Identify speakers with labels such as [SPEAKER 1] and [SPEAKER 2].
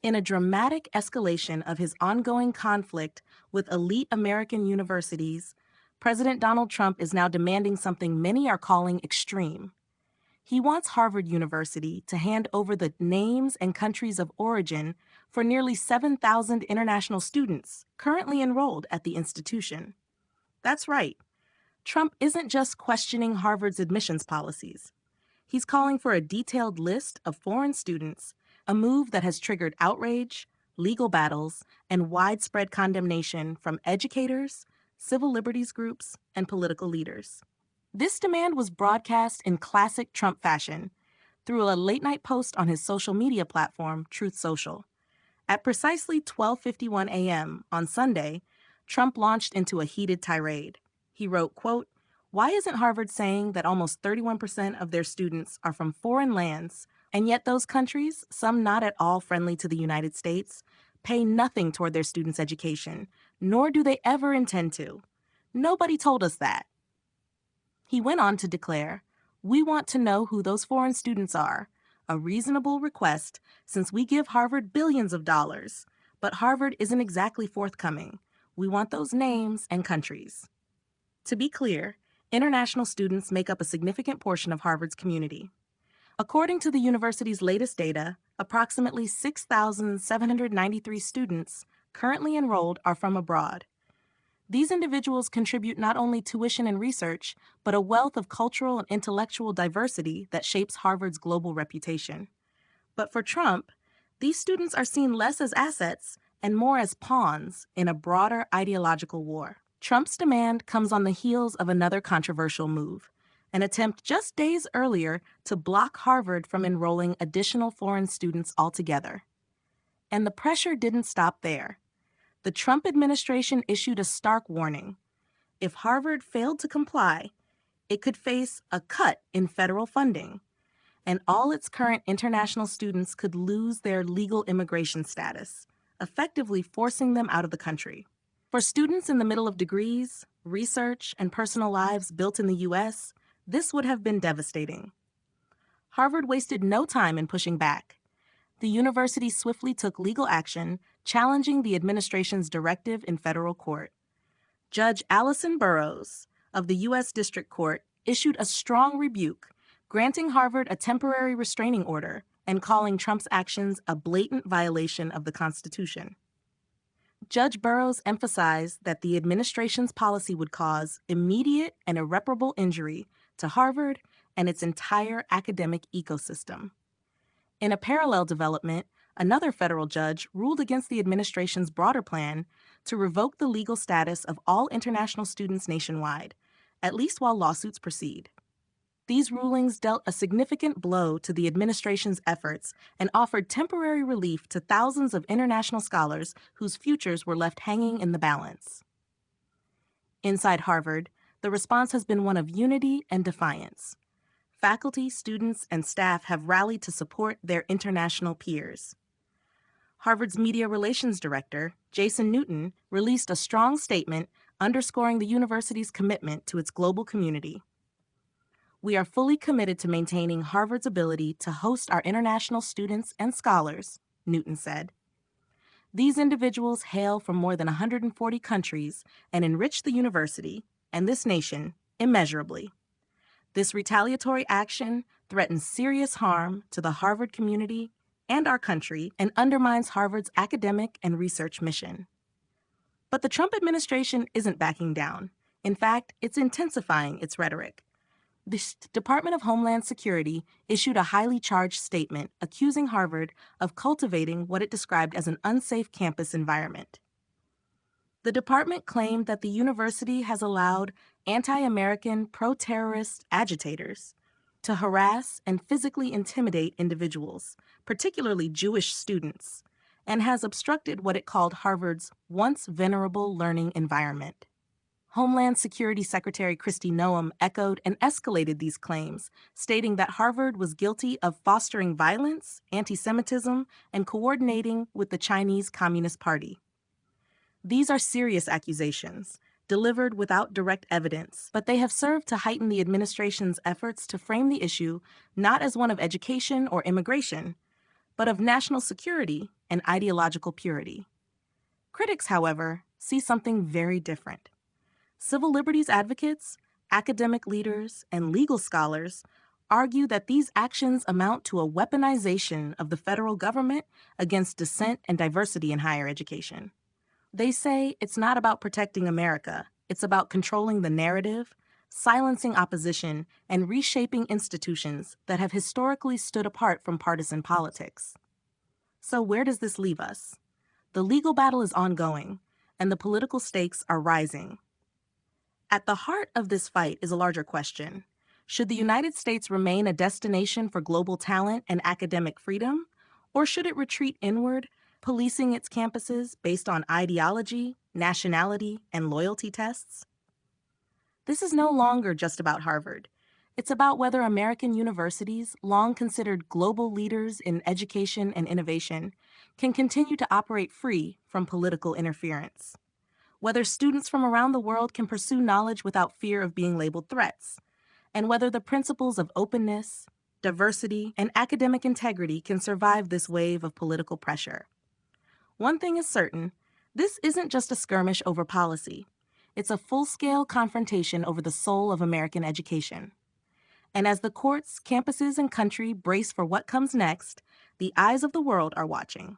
[SPEAKER 1] In a dramatic escalation of his ongoing conflict with elite American universities, President Donald Trump is now demanding something many are calling extreme. He wants Harvard University to hand over the names and countries of origin for nearly 7,000 international students currently enrolled at the institution. That's right. Trump isn't just questioning Harvard's admissions policies. He's calling for a detailed list of foreign students, a move that has triggered outrage, legal battles, and widespread condemnation from educators, civil liberties groups, and political leaders. This demand was broadcast in classic Trump fashion through a late-night post on his social media platform, Truth Social. At precisely 12:51 a.m. on Sunday, Trump launched into a heated tirade. He wrote, quote, "Why isn't Harvard saying that almost 31% of their students are from foreign lands, and yet those countries, some not at all friendly to the United States, pay nothing toward their students' education, nor do they ever intend to? Nobody told us that." He went on to declare, "We want to know who those foreign students are, a reasonable request since we give Harvard billions of dollars, but Harvard isn't exactly forthcoming. We want those names and countries." To be clear, international students make up a significant portion of Harvard's community. According to the university's latest data, approximately 6,793 students currently enrolled are from abroad. These individuals contribute not only tuition and research, but a wealth of cultural and intellectual diversity that shapes Harvard's global reputation. But for Trump, these students are seen less as assets and more as pawns in a broader ideological war. Trump's demand comes on the heels of another controversial move, an attempt just days earlier to block Harvard from enrolling additional foreign students altogether. And the pressure didn't stop there. The Trump administration issued a stark warning. If Harvard failed to comply, it could face a cut in federal funding, and all its current international students could lose their legal immigration status, effectively forcing them out of the country. For students in the middle of degrees, research, and personal lives built in the U.S., this would have been devastating. Harvard wasted no time in pushing back. The university swiftly took legal action, challenging the administration's directive in federal court. Judge Allison Burroughs of the U.S. District Court issued a strong rebuke, granting Harvard a temporary restraining order and calling Trump's actions a blatant violation of the Constitution. Judge Burroughs emphasized that the administration's policy would cause immediate and irreparable injury to Harvard and its entire academic ecosystem. In a parallel development, another federal judge ruled against the administration's broader plan to revoke the legal status of all international students nationwide, at least while lawsuits proceed. These rulings dealt a significant blow to the administration's efforts and offered temporary relief to thousands of international scholars whose futures were left hanging in the balance. Inside Harvard, the response has been one of unity and defiance. Faculty, students, and staff have rallied to support their international peers. Harvard's Media Relations Director, Jason Newton, released a strong statement underscoring the university's commitment to its global community. "We are fully committed to maintaining Harvard's ability to host our international students and scholars," Newton said. "These individuals hail from more than 140 countries and enrich the university and this nation immeasurably. This retaliatory action threatens serious harm to the Harvard community and our country and undermines Harvard's academic and research mission." But the Trump administration isn't backing down. In fact, it's intensifying its rhetoric. The Department of Homeland Security issued a highly charged statement accusing Harvard of cultivating what it described as an unsafe campus environment. The department claimed that the university has allowed anti-American, pro-terrorist agitators to harass and physically intimidate individuals, particularly Jewish students, and has obstructed what it called Harvard's once venerable learning environment. Homeland Security Secretary Kristi Noem echoed and escalated these claims, stating that Harvard was guilty of fostering violence, anti-Semitism, and coordinating with the Chinese Communist Party. These are serious accusations, delivered without direct evidence, but they have served to heighten the administration's efforts to frame the issue not as one of education or immigration, but of national security and ideological purity. Critics, however, see something very different. Civil liberties advocates, academic leaders, and legal scholars argue that these actions amount to a weaponization of the federal government against dissent and diversity in higher education. They say it's not about protecting America, it's about controlling the narrative, silencing opposition, and reshaping institutions that have historically stood apart from partisan politics. So where does this leave us? The legal battle is ongoing, and the political stakes are rising. At the heart of this fight is a larger question. Should the United States remain a destination for global talent and academic freedom, or should it retreat inward, policing its campuses based on ideology, nationality, and loyalty tests? This is no longer just about Harvard. It's about whether American universities, long considered global leaders in education and innovation, can continue to operate free from political interference. Whether students from around the world can pursue knowledge without fear of being labeled threats, and whether the principles of openness, diversity, and academic integrity can survive this wave of political pressure. One thing is certain, this isn't just a skirmish over policy. It's a full-scale confrontation over the soul of American education. And as the courts, campuses, and country brace for what comes next, the eyes of the world are watching.